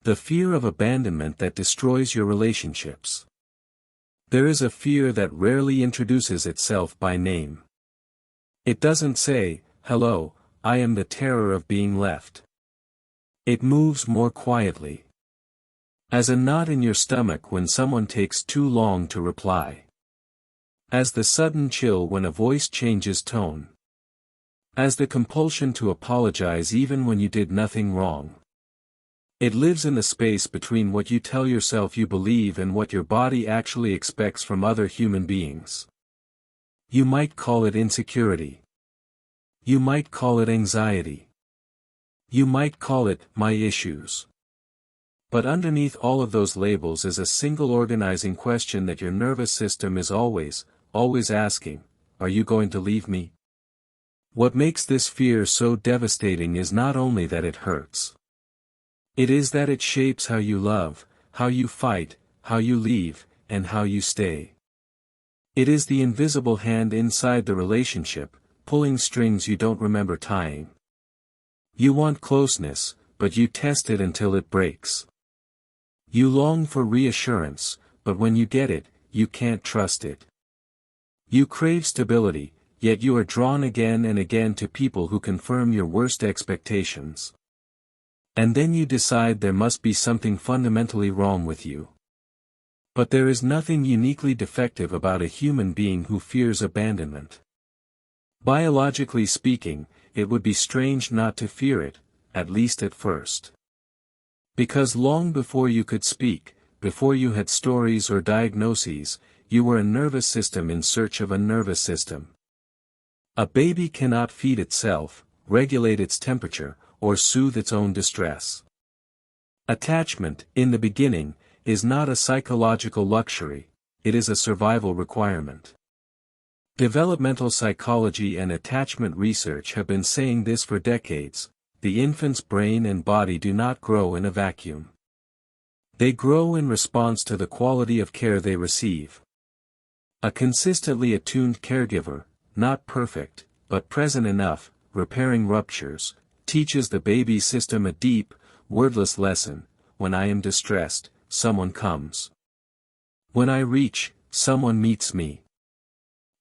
The fear of abandonment that destroys your relationships. There is a fear that rarely introduces itself by name. It doesn't say, "Hello, I am the terror of being left." It moves more quietly. As a knot in your stomach when someone takes too long to reply. As the sudden chill when a voice changes tone. As the compulsion to apologize even when you did nothing wrong. It lives in the space between what you tell yourself you believe and what your body actually expects from other human beings. You might call it insecurity. You might call it anxiety. You might call it my issues. But underneath all of those labels is a single organizing question that your nervous system is always asking, are you going to leave me? What makes this fear so devastating is not only that it hurts. It is that it shapes how you love, how you fight, how you leave, and how you stay. It is the invisible hand inside the relationship, pulling strings you don't remember tying. You want closeness, but you test it until it breaks. You long for reassurance, but when you get it, you can't trust it. You crave stability, yet you are drawn again and again to people who confirm your worst expectations. And then you decide there must be something fundamentally wrong with you. But there is nothing uniquely defective about a human being who fears abandonment. Biologically speaking, it would be strange not to fear it, at least at first. Because long before you could speak, before you had stories or diagnoses, you were a nervous system in search of a nervous system. A baby cannot feed itself, regulate its temperature, or soothe its own distress. Attachment, in the beginning, is not a psychological luxury, it is a survival requirement. Developmental psychology and attachment research have been saying this for decades: the infant's brain and body do not grow in a vacuum. They grow in response to the quality of care they receive. A consistently attuned caregiver, not perfect, but present enough, repairing ruptures, teaches the baby system a deep, wordless lesson: when I am distressed, someone comes. When I reach, someone meets me.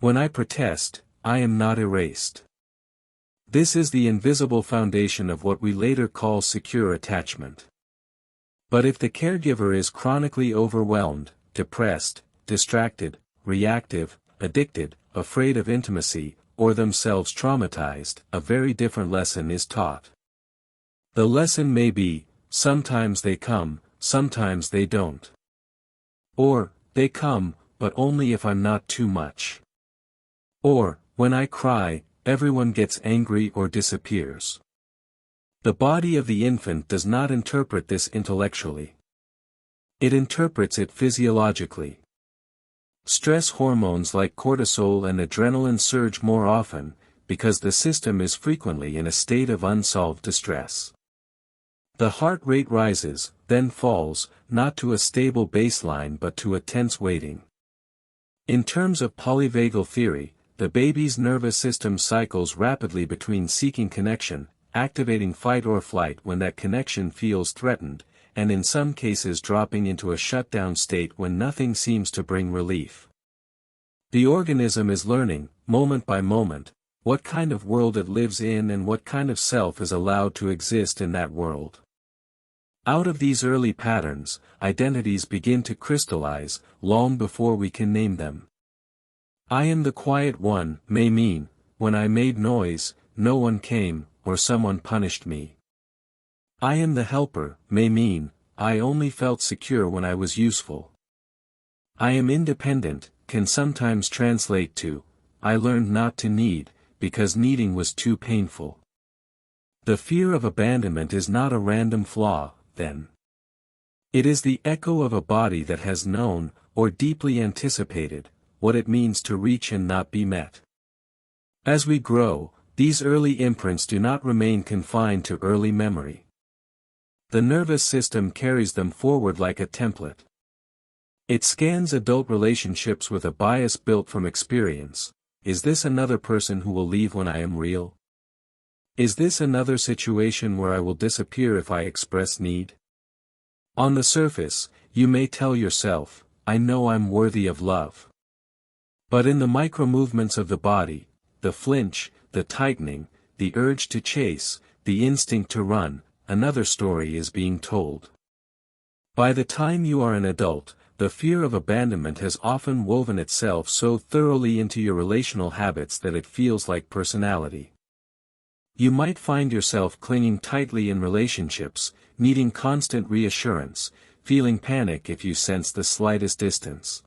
When I protest, I am not erased. This is the invisible foundation of what we later call secure attachment. But if the caregiver is chronically overwhelmed, depressed, distracted, reactive, addicted, afraid of intimacy, or themselves traumatized, a very different lesson is taught. The lesson may be, sometimes they come, sometimes they don't. Or, they come, but only if I'm not too much. Or, when I cry, everyone gets angry or disappears. The body of the infant does not interpret this intellectually. It interprets it physiologically. Stress hormones like cortisol and adrenaline surge more often, because the system is frequently in a state of unsolved distress. The heart rate rises, then falls, not to a stable baseline but to a tense waiting. In terms of polyvagal theory, the baby's nervous system cycles rapidly between seeking connection, activating fight or flight when that connection feels threatened, and in some cases dropping into a shutdown state when nothing seems to bring relief. The organism is learning, moment by moment, what kind of world it lives in and what kind of self is allowed to exist in that world. Out of these early patterns, identities begin to crystallize, long before we can name them. I am the quiet one may mean, when I made noise, no one came, or someone punished me. I am the helper may mean, I only felt secure when I was useful. I am independent can sometimes translate to, I learned not to need, because needing was too painful. The fear of abandonment is not a random flaw, then. It is the echo of a body that has known, or deeply anticipated, what it means to reach and not be met. As we grow, these early imprints do not remain confined to early memory. The nervous system carries them forward like a template. It scans adult relationships with a bias built from experience. Is this another person who will leave when I am real? Is this another situation where I will disappear if I express need? On the surface, you may tell yourself, I know I'm worthy of love. But in the micro-movements of the body, the flinch, the tightening, the urge to chase, the instinct to run, another story is being told. By the time you are an adult, the fear of abandonment has often woven itself so thoroughly into your relational habits that it feels like personality. You might find yourself clinging tightly in relationships, needing constant reassurance, feeling panic if you sense the slightest distance.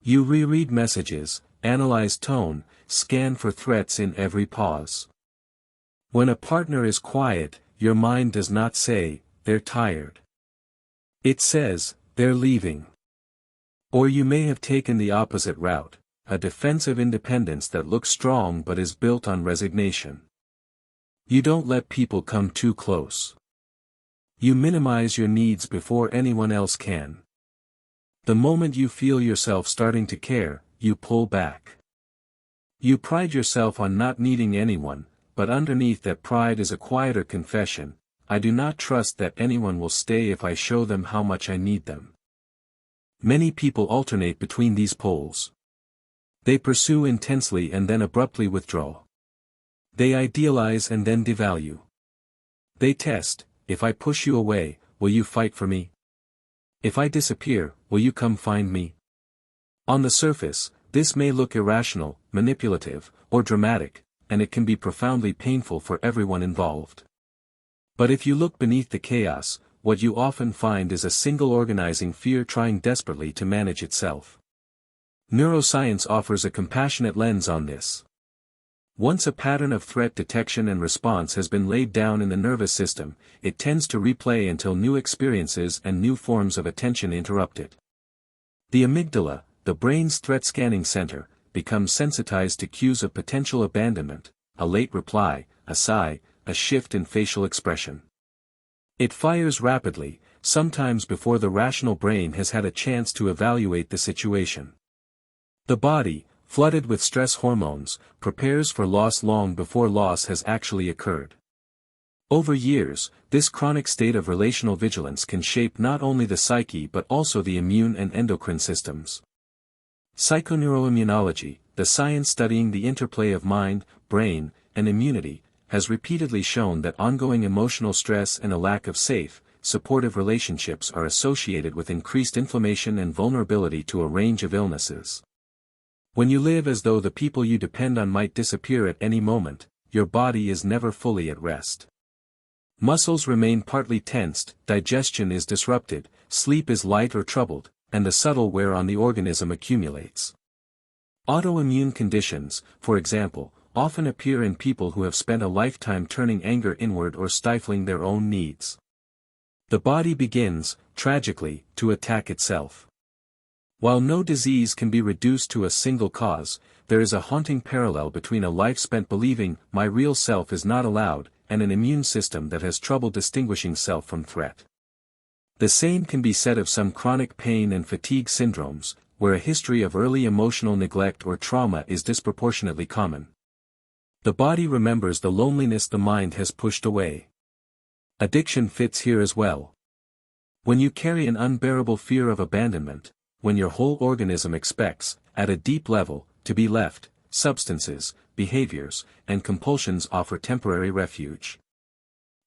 You reread messages, analyze tone, scan for threats in every pause. When a partner is quiet, your mind does not say, they're tired. It says, they're leaving. Or you may have taken the opposite route, a defensive independence that looks strong but is built on resignation. You don't let people come too close. You minimize your needs before anyone else can. The moment you feel yourself starting to care, you pull back. You pride yourself on not needing anyone, but underneath that pride is a quieter confession, I do not trust that anyone will stay if I show them how much I need them. Many people alternate between these poles. They pursue intensely and then abruptly withdraw. They idealize and then devalue. They test, if I push you away, will you fight for me? If I disappear, will you come find me? On the surface, this may look irrational, manipulative, or dramatic, and it can be profoundly painful for everyone involved. But if you look beneath the chaos, what you often find is a single organizing fear trying desperately to manage itself. Neuroscience offers a compassionate lens on this. Once a pattern of threat detection and response has been laid down in the nervous system, it tends to replay until new experiences and new forms of attention interrupt it. The amygdala, the brain's threat scanning center, becomes sensitized to cues of potential abandonment, a late reply, a sigh, a shift in facial expression. It fires rapidly, sometimes before the rational brain has had a chance to evaluate the situation. The body, flooded with stress hormones, prepares for loss long before loss has actually occurred. Over years, this chronic state of relational vigilance can shape not only the psyche but also the immune and endocrine systems. Psychoneuroimmunology, the science studying the interplay of mind, brain, and immunity, has repeatedly shown that ongoing emotional stress and a lack of safe, supportive relationships are associated with increased inflammation and vulnerability to a range of illnesses. When you live as though the people you depend on might disappear at any moment, your body is never fully at rest. Muscles remain partly tensed, digestion is disrupted, sleep is light or troubled, and the subtle wear on the organism accumulates. Autoimmune conditions, for example, often appear in people who have spent a lifetime turning anger inward or stifling their own needs. The body begins, tragically, to attack itself. While no disease can be reduced to a single cause, there is a haunting parallel between a life spent believing, my real self is not allowed, and an immune system that has trouble distinguishing self from threat. The same can be said of some chronic pain and fatigue syndromes, where a history of early emotional neglect or trauma is disproportionately common. The body remembers the loneliness the mind has pushed away. Addiction fits here as well. When you carry an unbearable fear of abandonment, when your whole organism expects, at a deep level, to be left, substances, behaviors, and compulsions offer temporary refuge.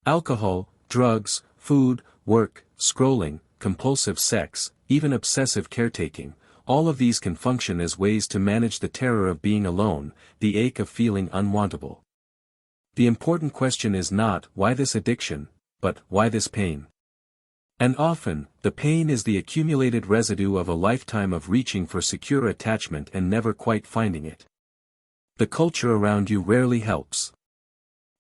Alcohol, drugs, food, work, scrolling, compulsive sex, even obsessive caretaking, all of these can function as ways to manage the terror of being alone, the ache of feeling unwantable. The important question is not why this addiction, but why this pain? And often, the pain is the accumulated residue of a lifetime of reaching for secure attachment and never quite finding it. The culture around you rarely helps.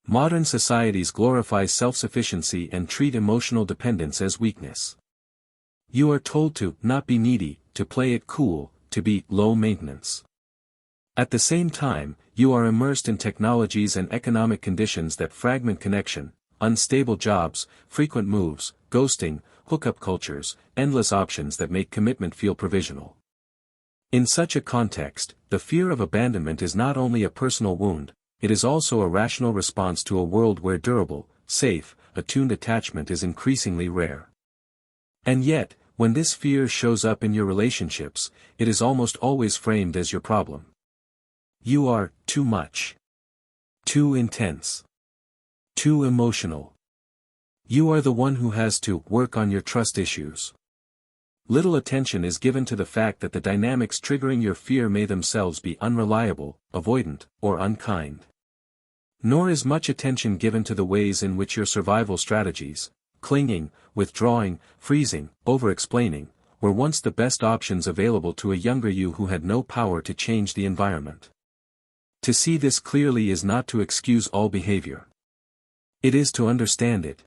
Modern societies glorify self-sufficiency and treat emotional dependence as weakness. You are told to not be needy, to play it cool, to be low maintenance. At the same time, you are immersed in technologies and economic conditions that fragment connection, unstable jobs, frequent moves, ghosting, hookup cultures, endless options that make commitment feel provisional. In such a context, the fear of abandonment is not only a personal wound, it is also a rational response to a world where durable, safe, attuned attachment is increasingly rare. And yet, when this fear shows up in your relationships, it is almost always framed as your problem. You are too much. Too intense. Too emotional. You are the one who has to work on your trust issues. Little attention is given to the fact that the dynamics triggering your fear may themselves be unreliable, avoidant, or unkind. Nor is much attention given to the ways in which your survival strategies, clinging, withdrawing, freezing, over-explaining, were once the best options available to a younger you who had no power to change the environment. To see this clearly is not to excuse all behavior. It is to understand it.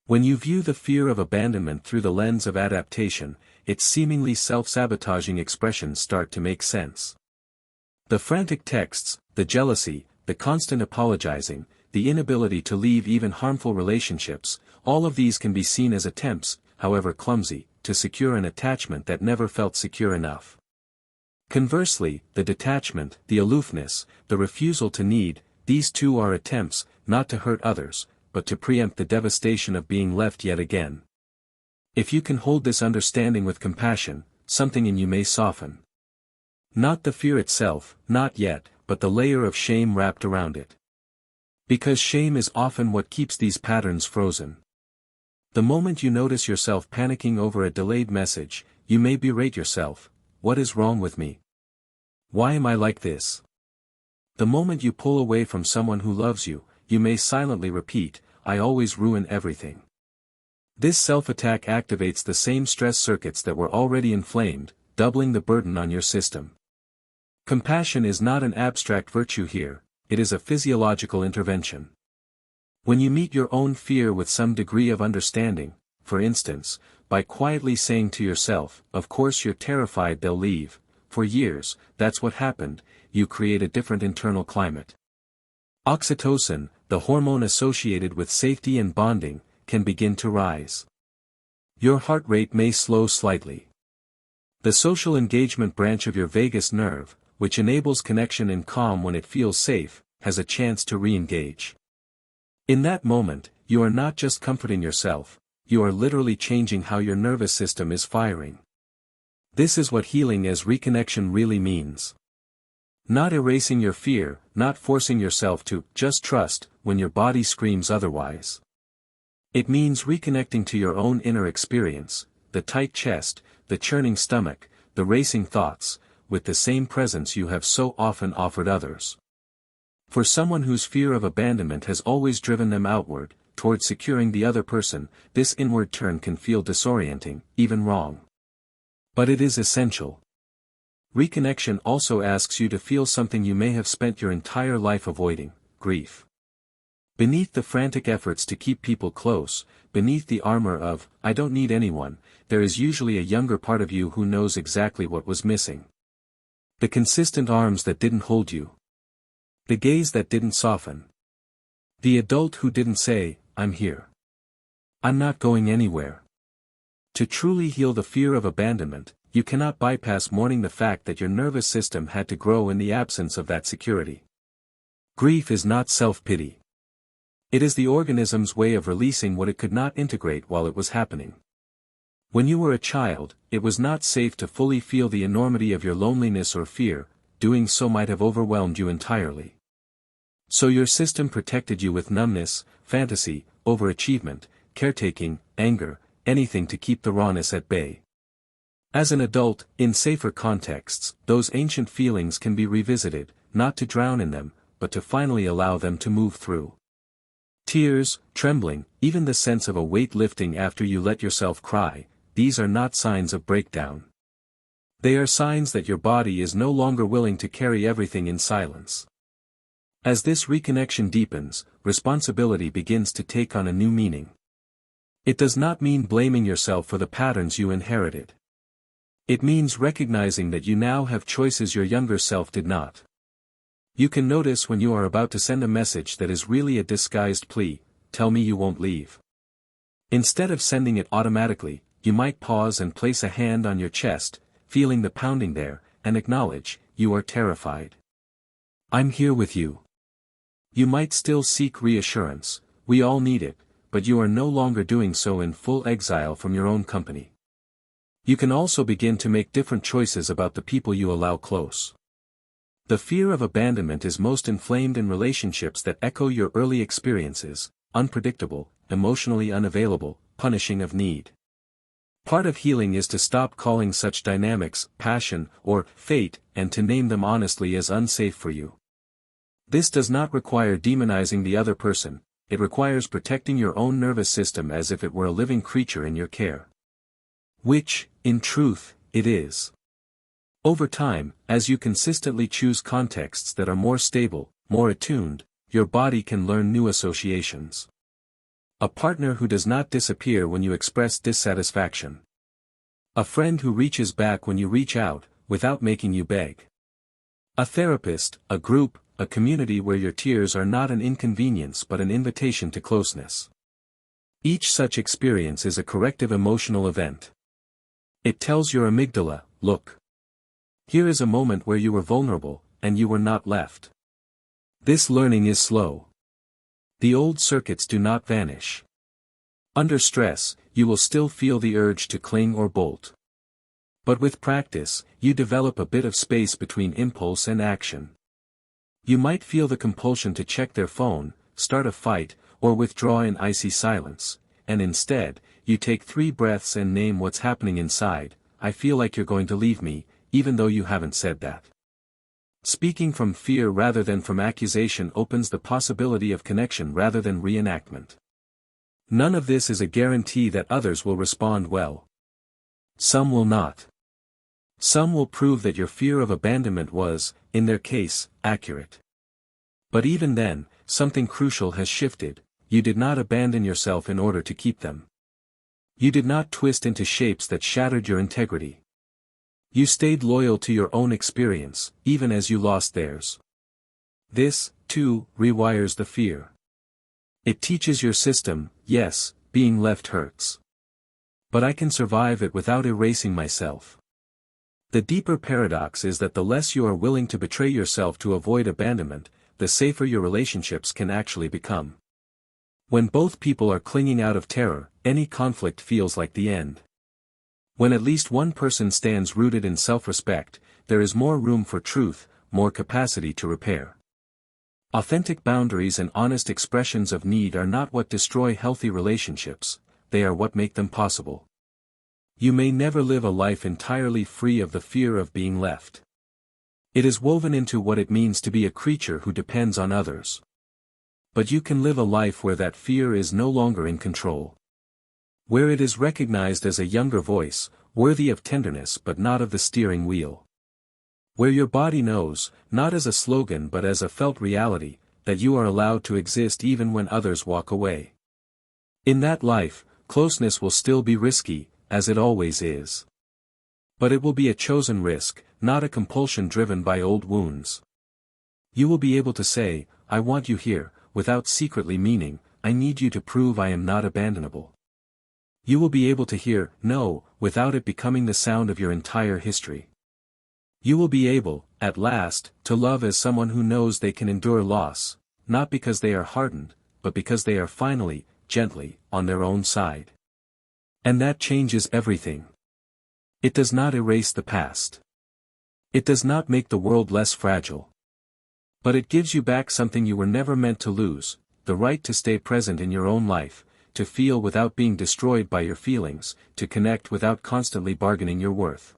When you view the fear of abandonment through the lens of adaptation, its seemingly self-sabotaging expressions start to make sense. The frantic texts, the jealousy, the constant apologizing, the inability to leave even harmful relationships, all of these can be seen as attempts, however clumsy, to secure an attachment that never felt secure enough. Conversely, the detachment, the aloofness, the refusal to need, these too are attempts, not to hurt others, but to preempt the devastation of being left yet again. If you can hold this understanding with compassion, something in you may soften. Not the fear itself, not yet, but the layer of shame wrapped around it. Because shame is often what keeps these patterns frozen. The moment you notice yourself panicking over a delayed message, you may berate yourself, "What is wrong with me? Why am I like this?" The moment you pull away from someone who loves you, you may silently repeat, "I always ruin everything." This self-attack activates the same stress circuits that were already inflamed, doubling the burden on your system. Compassion is not an abstract virtue here, it is a physiological intervention. When you meet your own fear with some degree of understanding, for instance, by quietly saying to yourself, "Of course you're terrified they'll leave, for years, that's what happened," you create a different internal climate. Oxytocin, the hormone associated with safety and bonding, can begin to rise. Your heart rate may slow slightly. The social engagement branch of your vagus nerve, which enables connection and calm when it feels safe, has a chance to re-engage. In that moment, you are not just comforting yourself, you are literally changing how your nervous system is firing. This is what healing as reconnection really means. Not erasing your fear, not forcing yourself to just trust when your body screams otherwise. It means reconnecting to your own inner experience, the tight chest, the churning stomach, the racing thoughts, with the same presence you have so often offered others. For someone whose fear of abandonment has always driven them outward, toward securing the other person, this inward turn can feel disorienting, even wrong. But it is essential. Reconnection also asks you to feel something you may have spent your entire life avoiding: grief. Beneath the frantic efforts to keep people close, beneath the armor of, "I don't need anyone," there is usually a younger part of you who knows exactly what was missing. The consistent arms that didn't hold you. The gaze that didn't soften. The adult who didn't say, "I'm here. I'm not going anywhere." To truly heal the fear of abandonment, you cannot bypass mourning the fact that your nervous system had to grow in the absence of that security. Grief is not self-pity. It is the organism's way of releasing what it could not integrate while it was happening. When you were a child, it was not safe to fully feel the enormity of your loneliness or fear, doing so might have overwhelmed you entirely. So your system protected you with numbness, fantasy, overachievement, caretaking, anger, anything to keep the rawness at bay. As an adult, in safer contexts, those ancient feelings can be revisited, not to drown in them, but to finally allow them to move through. Tears, trembling, even the sense of a weight lifting after you let yourself cry, these are not signs of breakdown. They are signs that your body is no longer willing to carry everything in silence. As this reconnection deepens, responsibility begins to take on a new meaning. It does not mean blaming yourself for the patterns you inherited. It means recognizing that you now have choices your younger self did not. You can notice when you are about to send a message that is really a disguised plea, "Tell me you won't leave." Instead of sending it automatically, you might pause and place a hand on your chest, feeling the pounding there, and acknowledge, "You are terrified. I'm here with you." You might still seek reassurance, "We all need it," but you are no longer doing so in full exile from your own company. You can also begin to make different choices about the people you allow close. The fear of abandonment is most inflamed in relationships that echo your early experiences, unpredictable, emotionally unavailable, punishing of need. Part of healing is to stop calling such dynamics passion or fate and to name them honestly as unsafe for you. This does not require demonizing the other person, it requires protecting your own nervous system as if it were a living creature in your care. Which, in truth, it is. Over time, as you consistently choose contexts that are more stable, more attuned, your body can learn new associations. A partner who does not disappear when you express dissatisfaction. A friend who reaches back when you reach out, without making you beg. A therapist, a group, a community where your tears are not an inconvenience but an invitation to closeness. Each such experience is a corrective emotional event. It tells your amygdala, look. Here is a moment where you were vulnerable, and you were not left. This learning is slow. The old circuits do not vanish. Under stress, you will still feel the urge to cling or bolt. But with practice, you develop a bit of space between impulse and action. You might feel the compulsion to check their phone, start a fight, or withdraw in icy silence, and instead, you take 3 breaths and name what's happening inside. I feel like you're going to leave me, even though you haven't said that. Speaking from fear rather than from accusation opens the possibility of connection rather than reenactment. None of this is a guarantee that others will respond well. Some will not. Some will prove that your fear of abandonment was, in their case, accurate. But even then, something crucial has shifted. You did not abandon yourself in order to keep them. You did not twist into shapes that shattered your integrity. You stayed loyal to your own experience, even as you lost theirs. This, too, rewires the fear. It teaches your system, yes, being left hurts. But I can survive it without erasing myself. The deeper paradox is that the less you are willing to betray yourself to avoid abandonment, the safer your relationships can actually become. When both people are clinging out of terror, any conflict feels like the end. When at least one person stands rooted in self-respect, there is more room for truth, more capacity to repair. Authentic boundaries and honest expressions of need are not what destroy healthy relationships, they are what make them possible. You may never live a life entirely free of the fear of being left. It is woven into what it means to be a creature who depends on others. But you can live a life where that fear is no longer in control. Where it is recognized as a younger voice, worthy of tenderness but not of the steering wheel. Where your body knows, not as a slogan but as a felt reality, that you are allowed to exist even when others walk away. In that life, closeness will still be risky, as it always is. But it will be a chosen risk, not a compulsion driven by old wounds. You will be able to say, I want you here, without secretly meaning, I need you to prove I am not abandonable. You will be able to hear, no, without it becoming the sound of your entire history. You will be able, at last, to love as someone who knows they can endure loss, not because they are hardened, but because they are finally, gently, on their own side. And that changes everything. It does not erase the past. It does not make the world less fragile. But it gives you back something you were never meant to lose, the right to stay present in your own life, to feel without being destroyed by your feelings, to connect without constantly bargaining your worth.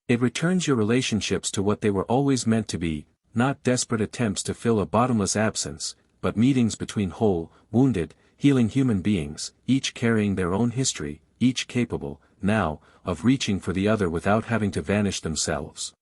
It returns your relationships to what they were always meant to be, not desperate attempts to fill a bottomless absence, but meetings between whole, wounded, healing human beings, each carrying their own history, each capable, now, of reaching for the other without having to vanish themselves.